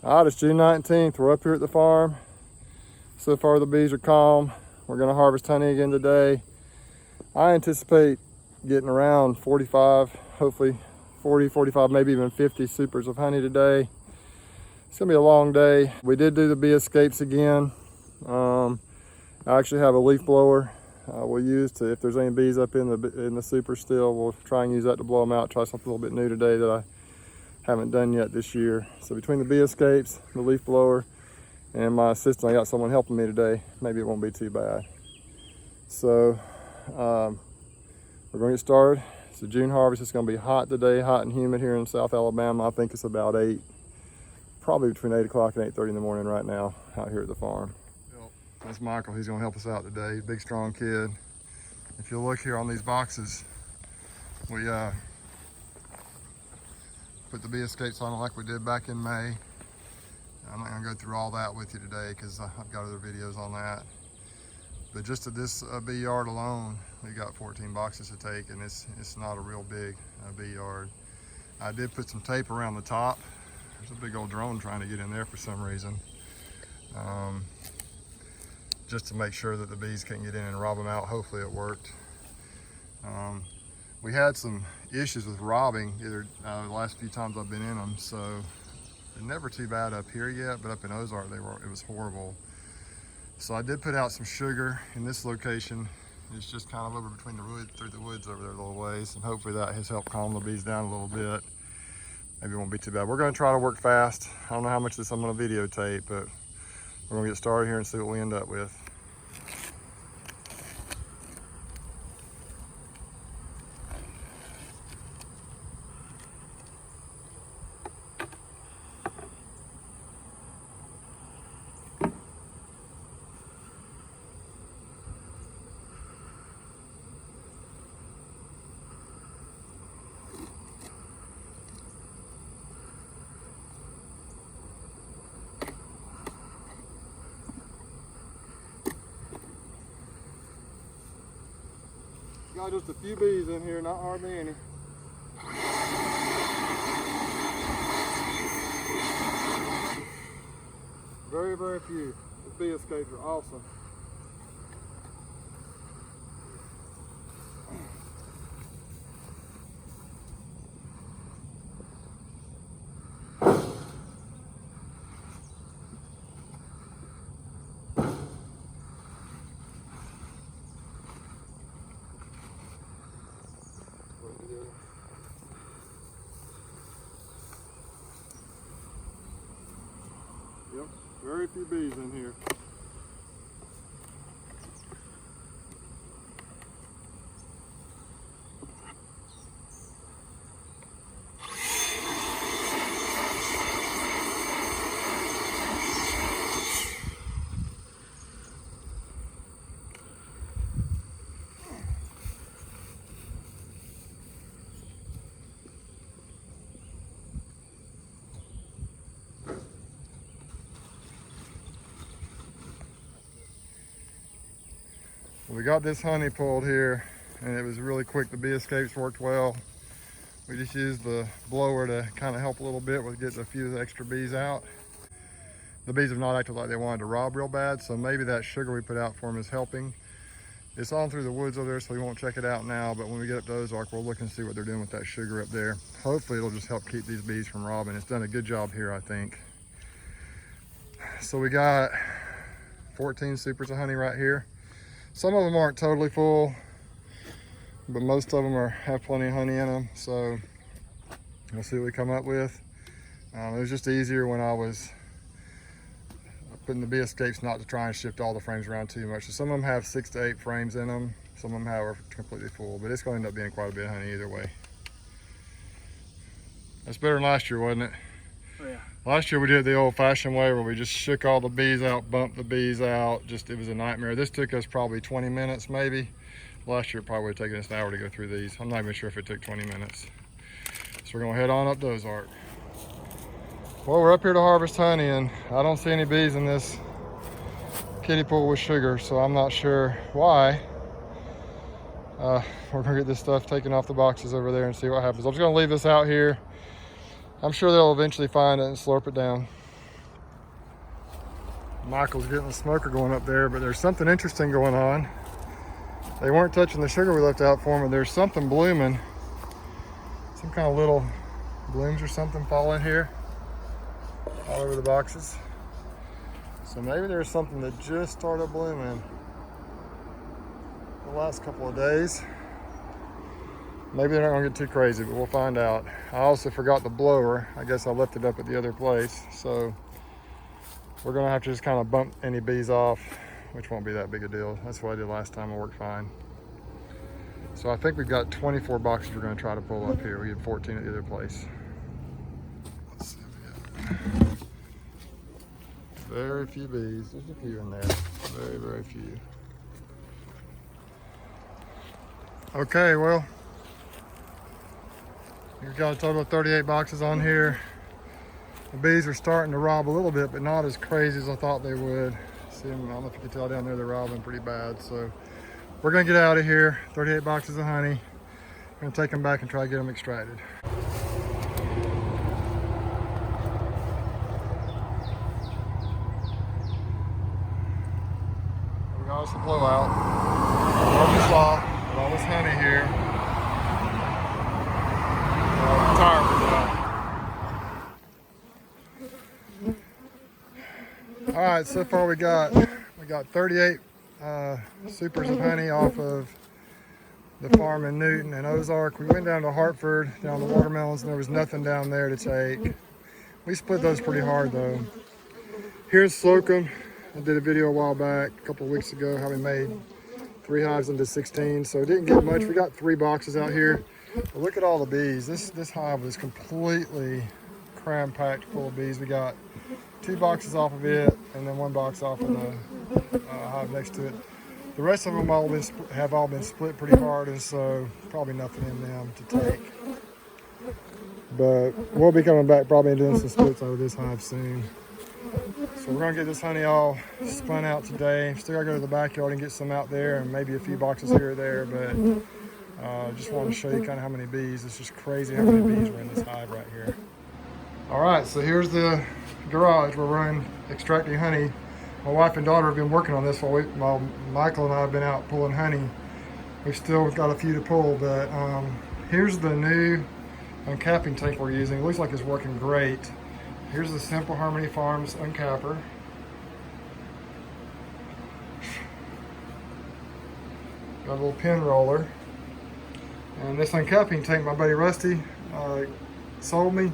All right, it's June 19th. We're up here at the farm. So far the bees are calm. We're gonna harvest honey again today. I anticipate getting around 45, hopefully 40, 45, maybe even 50 supers of honey today. It's gonna be a long day. We did do the bee escapes again. I actually have a leaf blower we'll use to, if there's any bees up in the super still, we'll try and use that to blow them out. Try something a little bit new today that I haven't done yet this year. So between the bee escapes, the leaf blower, and my assistant, I got someone helping me today. Maybe it won't be too bad. So we're going to get started. It's a June harvest. It's going to be hot today, hot and humid here in South Alabama. I think it's about probably between 8 o'clock and 8:30 in the morning right now out here at the farm. That's Michael. He's going to help us out today. Big, strong kid. If you look here on these boxes, we put the bee escapes on it like we did back in May. I'm not gonna go through all that with you today because I've got other videos on that. But just at this bee yard alone, we got 14 boxes to take, and it's not a real big bee yard. I did put some tape around the top. There's a big old drone trying to get in there for some reason. Just to make sure that the bees can't get in and rob them out. Hopefully it worked. We had some issues with robbing the last few times I've been in them, so they're never too bad up here yet, but up in Ozark it was horrible. So I did put out some sugar in this location. It's just kind of over between through the woods over there a little ways, and hopefully that has helped calm the bees down a little bit. Maybe it won't be too bad. We're going to try to work fast. I don't know how much of this I'm going to videotape, but we're going to get started here and see what we end up with. Got just a few bees in here, not hardly any. Very, very few. The bee escapes are awesome. Yep, very few bees in here. We got this honey pulled here, and it was really quick. The bee escapes worked well. We just used the blower to kind of help a little bit with getting a few of the extra bees out. The bees have not acted like they wanted to rob real bad, so maybe that sugar we put out for them is helping. It's on through the woods over there, so we won't check it out now, but when we get up to Ozark, we'll look and see what they're doing with that sugar up there. Hopefully it'll just help keep these bees from robbing. It's done a good job here, I think. So we got 14 supers of honey right here. Some of them aren't totally full, but most of them have plenty of honey in them, so we'll see what we come up with. It was just easier when I was putting the bee escapes not to try and shift all the frames around too much. So some of them have 6 to 8 frames in them, some of them are completely full, but it's going to end up being quite a bit of honey either way. That's better than last year, wasn't it? Oh, yeah. Last year we did it the old-fashioned way where we just shook all the bees out, bumped the bees out. It was a nightmare. This took us probably 20 minutes maybe. Last year it probably would have taken us an hour to go through these. I'm not even sure if it took 20 minutes. So we're gonna head on up to Ozark. Well, we're up here to harvest honey, and I don't see any bees in this kiddie pool with sugar, so I'm not sure why. We're gonna get this stuff taken off the boxes over there and see what happens. I'm just gonna leave this out here. I'm sure they'll eventually find it and slurp it down. Michael's getting the smoker going up there, but there's something interesting going on. They weren't touching the sugar we left out for them, but there's something blooming. Some kind of little blooms or something falling here all over the boxes. So maybe there's something that just started blooming the last couple of days. Maybe they're not gonna get too crazy, but we'll find out. I also forgot the blower. I guess I left it up at the other place. So we're gonna have to just kind of bump any bees off, which won't be that big a deal. That's what I did last time, it worked fine. So I think we've got 24 boxes we're gonna try to pull up here. We had 14 at the other place. Let's see what we got. Very few bees, there's a few in there. Very, very few. Okay, well, we've got a total of 38 boxes on here. The bees are starting to rob a little bit, but not as crazy as I thought they would. See them, I don't know if you can tell down there, they're robbing pretty bad. So we're gonna get out of here. 38 boxes of honey. We're gonna take them back and try to get them extracted. We got us a blowout. All this off, with all this honey here. I'm tired of that. All right, so far we got 38 supers of honey off of the farm in Newton and Ozark. We went down to Hartford, down the watermelons, and there was nothing down there to take. We split those pretty hard though. Here's Slocum. I did a video a while back, a couple of weeks ago, how we made 3 hives into 16. So it didn't get much. We got 3 boxes out here. But look at all the bees. This hive was completely cram-packed full of bees. We got 2 boxes off of it, and then 1 box off of the hive next to it. The rest of them have all been split pretty hard, and so probably nothing in them to take. But we'll be coming back probably and doing some splits out of this hive soon. So we're gonna get this honey all spun out today. Still gotta go to the backyard and get some out there, and maybe a few boxes here or there, but just wanted to show you kind of how many bees. It's just crazy how many bees were in this hive right here. All right, so here's the garage where we're extracting honey. My wife and daughter have been working on this while Michael and I have been out pulling honey. We've still got a few to pull, but here's the new uncapping tank we're using. It looks like it's working great. Here's the Simple Harmony Farms uncapper. Got a little pin roller. And this uncapping tank my buddy Rusty sold me.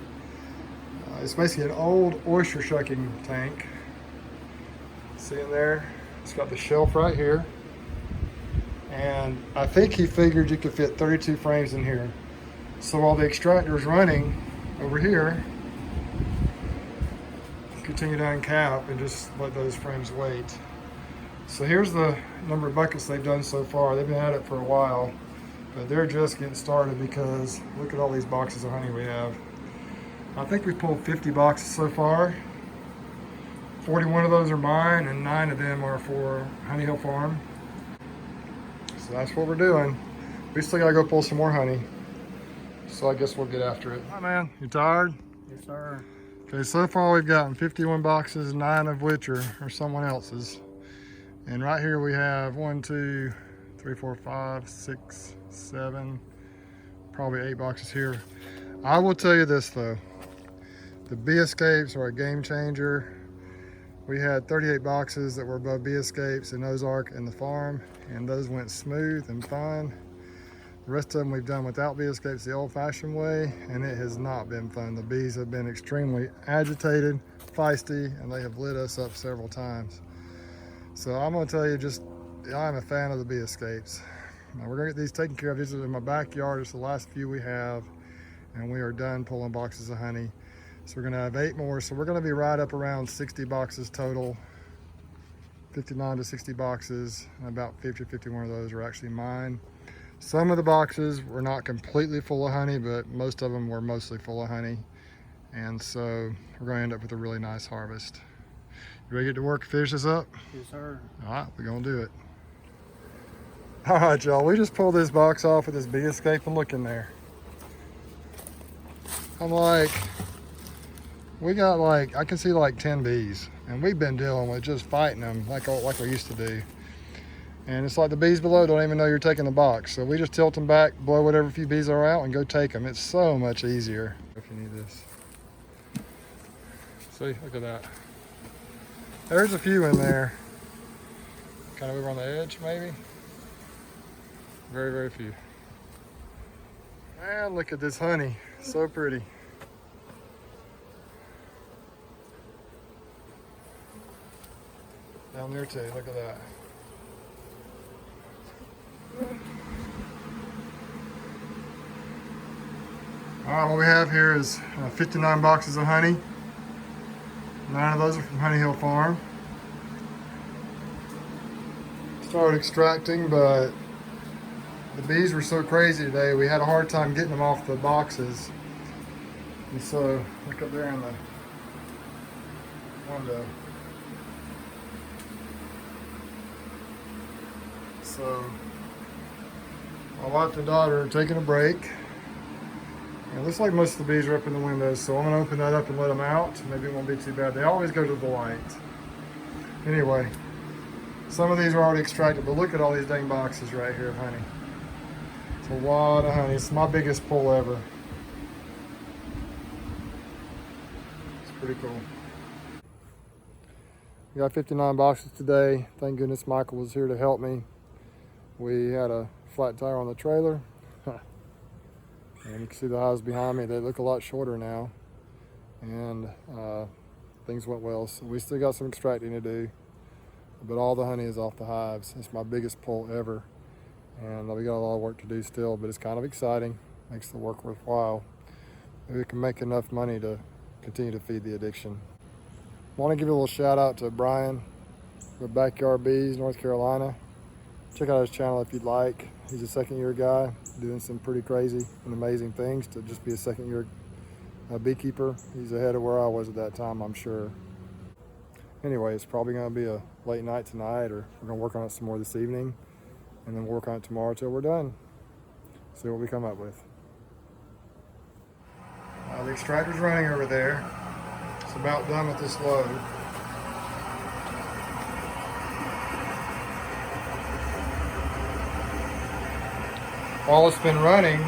It's basically an old oyster shucking tank. See in there? It's got the shelf right here. And I think he figured you could fit 32 frames in here. So while the extractor is running over here, continue to uncap and just let those frames wait. So here's the number of buckets they've done so far. They've been at it for a while, but they're just getting started because look at all these boxes of honey we have. I think we've pulled 50 boxes so far. 41 of those are mine and 9 of them are for Honey Hill Farm. So that's what we're doing. We still gotta go pull some more honey. So I guess we'll get after it. Hi man, you tired? Yes sir. Okay, so far we've gotten 51 boxes, 9 of which are someone else's. And right here we have 1, 2, 3, 4, 5, 6, 7, probably 8 boxes here. I will tell you this though, the bee escapes are a game changer. We had 38 boxes that were above bee escapes in Ozark and the farm, and those went smooth and fun. The rest of them we've done without bee escapes the old-fashioned way, and it has not been fun. The bees have been extremely agitated, feisty, and they have lit us up several times. So I'm gonna tell you, I'm a fan of the bee escapes. Now we're gonna get these taken care of. These are in my backyard. It's the last few we have, and we are done pulling boxes of honey. So we're gonna have 8 more. So we're gonna be right up around 60 boxes total, 59 to 60 boxes, and about 50 or 51 of those are actually mine. Some of the boxes were not completely full of honey, but most of them were mostly full of honey. And so we're gonna end up with a really nice harvest. You ready to get to work and finish this up? Yes sir. All right, we're gonna do it. All right, y'all, we just pulled this box off with this bee escape and look in there. I'm like, We got like, I can see like 10 bees, and we've been dealing with just fighting them like we used to do. And it's like the bees below don't even know you're taking the box. So we just tilt them back, blow whatever few bees are out, and go take them. It's so much easier. If you need this. See, look at that. There's a few in there. Kind of over on the edge, maybe. Very, very few. And look at this honey. So pretty. Down there too, look at that. All right, what we have here is 59 boxes of honey. 9 of those are from Honey Hill Farm. Started extracting, but the bees were so crazy today, we had a hard time getting them off the boxes. And so, look up there in the window. So, my wife and daughter are taking a break. And it looks like most of the bees are up in the windows, so I'm gonna open that up and let them out. Maybe it won't be too bad. They always go to the light. Anyway, some of these are already extracted, but look at all these dang boxes right here of honey. It's a lot of honey. It's my biggest pull ever. It's pretty cool. We got 59 boxes today. Thank goodness Michael was here to help me. We had a flat tire on the trailer. And you can see the hives behind me. They look a lot shorter now. And things went well. So we still got some extracting to do. But all the honey is off the hives. It's my biggest pull ever. And we got a lot of work to do still, but it's kind of exciting. Makes the work worthwhile. Maybe we can make enough money to continue to feed the addiction. I want to give a little shout out to Brian with Backyard Bees, North Carolina. Check out his channel if you'd like. He's a second-year guy doing some pretty crazy and amazing things to just be a second-year beekeeper. He's ahead of where I was at that time, I'm sure. Anyway, it's probably going to be a late night tonight, or we're going to work on it some more this evening, and then we'll work on it tomorrow till we're done. See what we come up with. The extractor's running over there. It's about done with this load. While it's been running,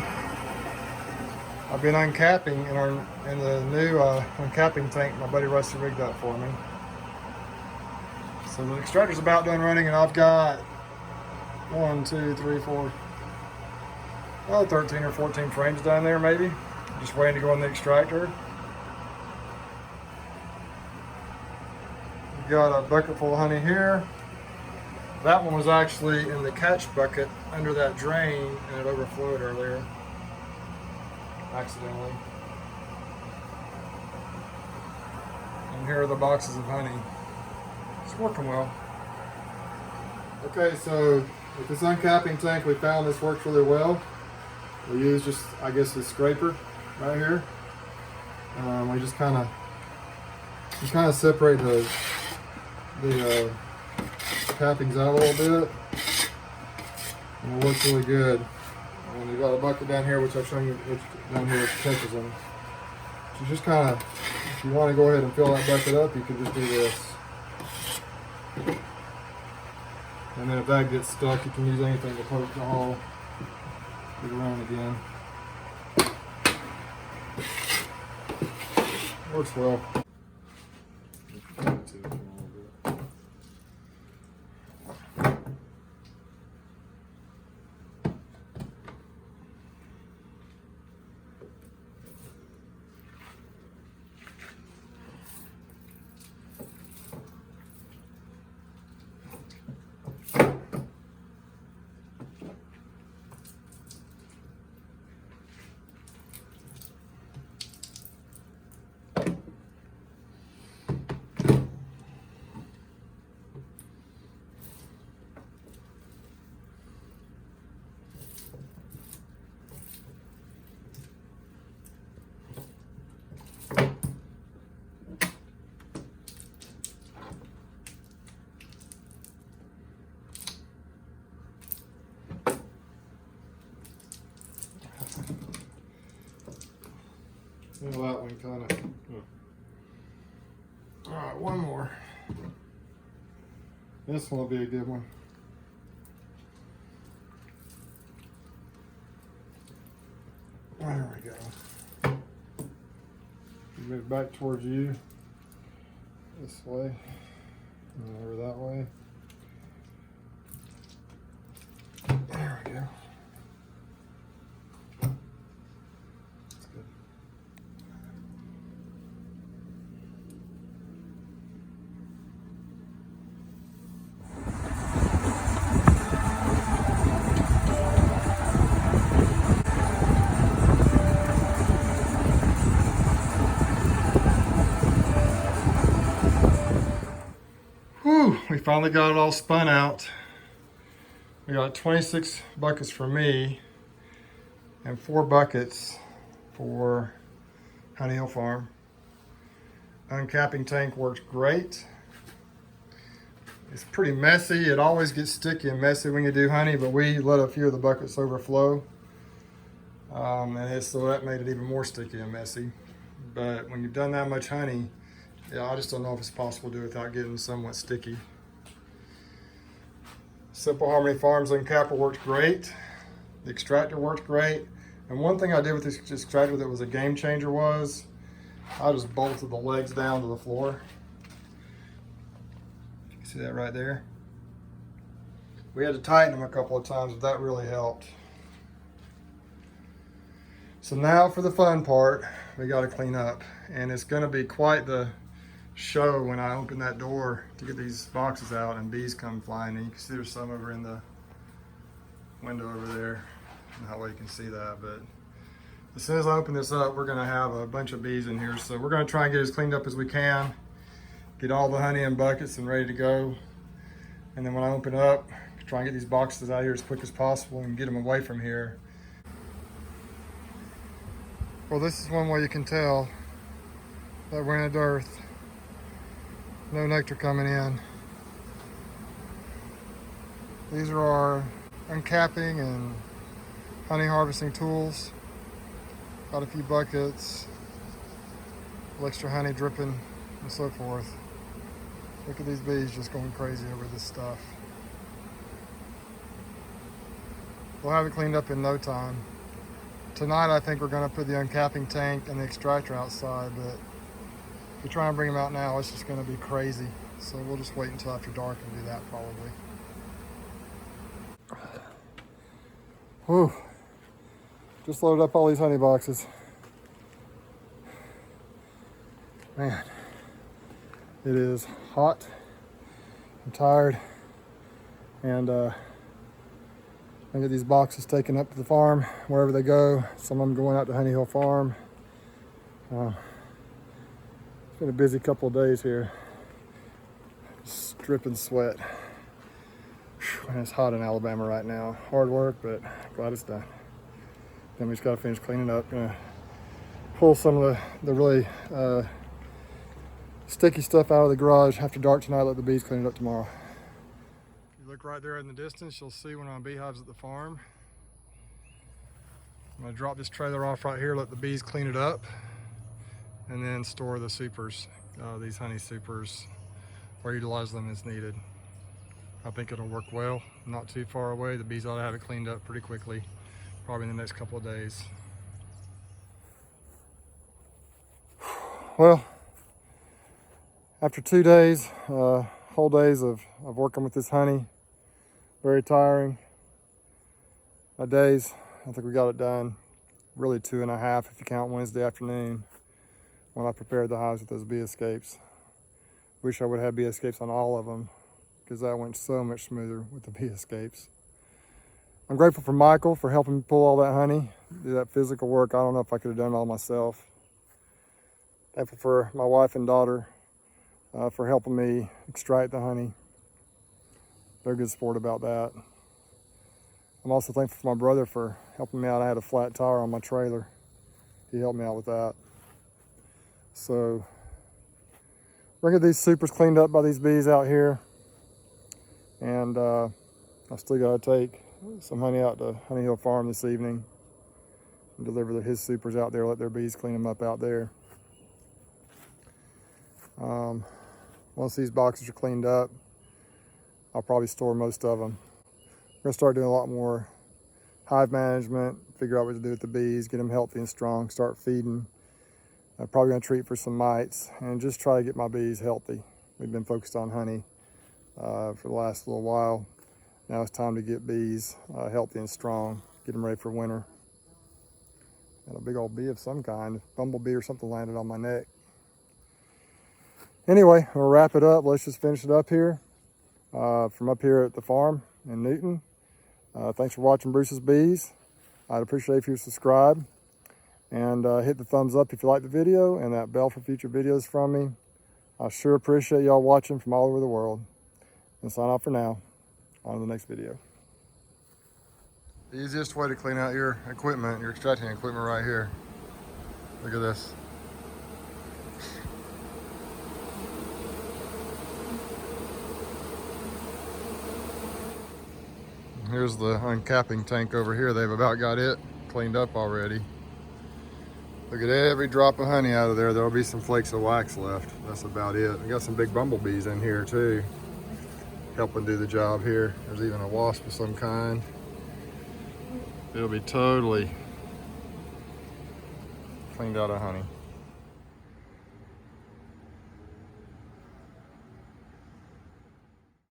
I've been uncapping in the new uncapping tank my buddy Rusty rigged up for me. So the extractor's about done running, and I've got 13 or 14 frames down there maybe. Just waiting to go in the extractor. We've got a bucket full of honey here. That one was actually in the catch bucket under that drain, and it overflowed earlier, accidentally. And here are the boxes of honey. It's working well. Okay, so with this uncapping tank, we found this works really well. We use just, I guess, this scraper right here. We just kind of separate the cappings out a little bit, and it looks really good. And we've got a bucket down here, which I've shown you, which down here catches them. So just kind of, if you want to go ahead and fill that bucket up, you can just do this. And then if that gets stuck, you can use anything to poke the hole. Get around again. Works well. Well, that one kind of All right, one more. This one will be a good one. There we go. Move back towards you. This way. And over that way. There we go. That's good. Whew, we finally got it all spun out. We got 26 buckets for me and 4 buckets for Honey Hill Farm. Uncapping tank works great. It's pretty messy. It always gets sticky and messy when you do honey, but we let a few of the buckets overflow. So that made it even more sticky and messy. But when you've done that much honey, yeah, I just don't know if it's possible to do it without getting somewhat sticky. Simple Harmony Farms Uncapper worked great. The extractor worked great. And one thing I did with this extractor that was a game changer was I just bolted the legs down to the floor. You can see that right there. We had to tighten them a couple of times, but that really helped. So now for the fun part, we got to clean up. And it's going to be quite the show when I open that door to get these boxes out and bees come flying. And you can see there's some over in the window over there. That way you can see that. But as soon as I open this up, we're going to have a bunch of bees in here. So we're going to try and get as cleaned up as we can, get all the honey in buckets and ready to go. And then when I open it up, try and get these boxes out of here as quick as possible and get them away from here. Well, this is one way you can tell that we're in a dearth. No nectar coming in. These are our uncapping and honey harvesting tools. Got a few buckets, extra honey dripping and so forth. Look at these bees just going crazy over this stuff. We'll have it cleaned up in no time. Tonight I think we're going to put the uncapping tank and the extractor outside, but if we try and bring them out now, it's just going to be crazy. So we'll just wait until after dark and do that probably. Whew. Just loaded up all these honey boxes. Man, it is hot. I'm tired. And I get these boxes taken up to the farm, wherever they go. Some of them going out to Honey Hill Farm. It's been a busy couple of days here. Just dripping sweat. And it's hot in Alabama right now. Hard work, but glad it's done. Then we just gotta finish cleaning up. Gonna pull some of the really sticky stuff out of the garage after dark tonight, let the bees clean it up tomorrow. If you look right there in the distance, you'll see one of my beehives at the farm. I'm gonna drop this trailer off right here, let the bees clean it up, and then store the supers, these honey supers, or utilize them as needed. I think it'll work well, not too far away. The bees ought to have it cleaned up pretty quickly, probably in the next couple of days. Well, after 2 days, whole days of working with this honey, very tiring. My days, I think we got it done, really 2.5 if you count Wednesday afternoon when I prepared the hives with those bee escapes. Wish I would have bee escapes on all of them, because that went so much smoother with the bee escapes. I'm grateful for Michael for helping me pull all that honey, do that physical work. I don't know if I could have done it all myself. Thankful for my wife and daughter for helping me extract the honey. They're a good sport about that. I'm also thankful for my brother for helping me out. I had a flat tire on my trailer. He helped me out with that. So we're gonna get these supers cleaned up by these bees out here. And I still gotta take some honey out to Honey Hill Farm this evening and deliver his supers out there, let their bees clean them up out there. Once these boxes are cleaned up, I'll probably store most of them. I'm gonna start doing a lot more hive management, figure out what to do with the bees, get them healthy and strong, start feeding. I'm probably gonna treat for some mites and just try to get my bees healthy. We've been focused on honey for the last little while. Now it's time to get bees healthy and strong, get them ready for winter. Got a big old bee of some kind, bumblebee or something landed on my neck. Anyway, we'll wrap it up. Let's just finish it up here from up here at the farm in Newton. Thanks for watching Bruce's Bees. I'd appreciate if you would subscribe and hit the thumbs up if you like the video and that bell for future videos from me. I sure appreciate y'all watching from all over the world. And sign off for now. On to the next video. The easiest way to clean out your equipment, your extracting equipment right here. Look at this. Here's the uncapping tank over here. They've about got it cleaned up already. Look at every drop of honey out of there. There'll be some flakes of wax left. That's about it. We got some big bumblebees in here too, helping do the job here. There's even a wasp of some kind. It'll be totally cleaned out of honey.